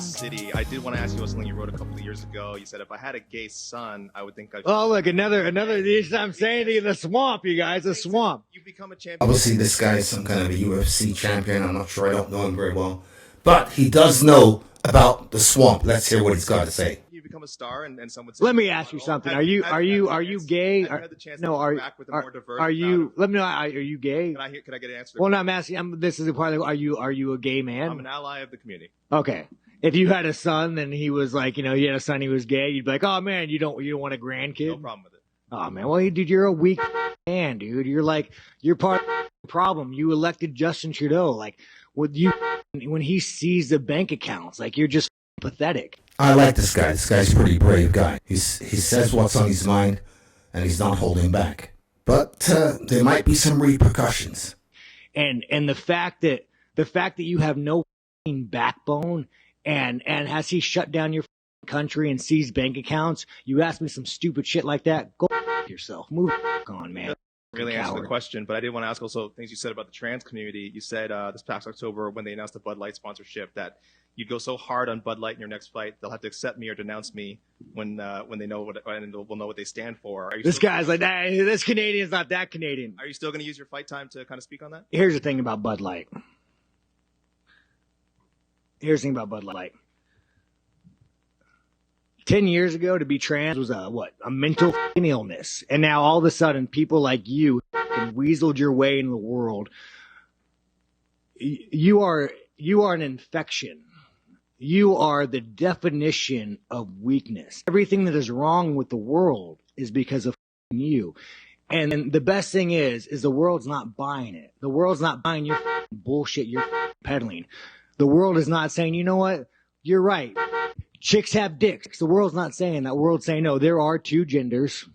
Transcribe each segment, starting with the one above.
city. I did want to ask you something you wrote a couple of years ago. You said, if I had a gay son, I would think I'd... Oh, look, another, I'm saying to you, the swamp, you guys, the swamp. You become a champion. Obviously, this guy is some kind of a UFC champion. I'm not sure. I don't know him very well. But he does know about the swamp. Let's hear what he's got to say. You become a star, and someone says... Let me ask you something. Are you gay? No, are you... Let me know. Are you gay? Can I get an answer? Well, no, I'm asking. This is the part. Are you a gay man? I'm an ally of the community. Okay. If you had a son and he was like, you had a son, he was gay, you'd be like, oh man, you don't want a grandkid? No problem with it. Oh man, well, dude, you're a weak man, dude. You're part of the problem. You elected Justin Trudeau. Like, when he sees the bank accounts, like, you're just pathetic. I like this guy. This guy's a pretty brave guy. He says what's on his mind, and he's not holding back. But there might be some repercussions. And the fact that you have no backbone, and has he shut down your country and seized bank accounts? You ask me some stupid shit like that, go yourself. Move on, man. Really answer the question, but I did want to ask also things you said about the trans community. You said this past October when they announced the Bud Light sponsorship that you'd go so hard on Bud Light in your next fight, they'll have to accept me or denounce me when they know what, and will know what they stand for. This guy's like, nah, this Canadian's not that Canadian. Are you still going to use your fight time to kind of speak on that? Here's the thing about Bud Light. 10 years ago, to be trans was a mental illness. And now all of a sudden, people like you weaseled your way into the world. You are an infection. You are the definition of weakness. Everything that is wrong with the world is because of you. And the best thing is the world's not buying it. The world's not buying your bullshit you're peddling. The world is not saying, you know what? You're right. Chicks have dicks. The world's not saying that. The world's saying, no, there are two genders.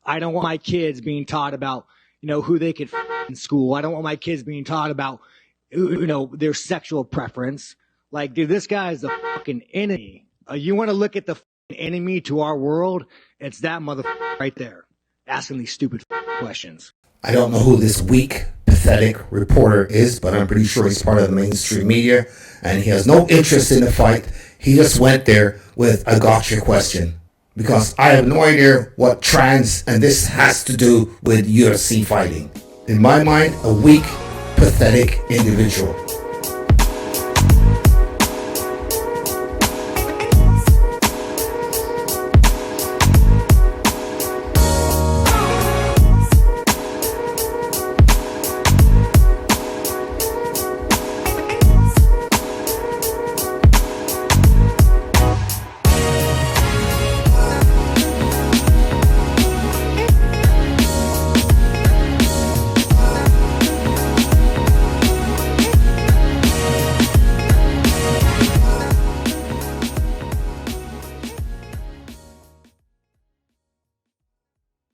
I don't want my kids being taught about, who they could in school. I don't want my kids being taught about, their sexual preference. Like, dude, this guy is the fucking enemy. You want to look at the enemy to our world? It's that motherfucker right there, asking these stupid questions. I don't know who this weak, pathetic reporter is, but I'm pretty sure he's part of the mainstream media, and he has no interest in the fight. He just went there with a gotcha question, because I have no idea what trans and this has to do with UFC fighting. In my mind, a weak, pathetic individual.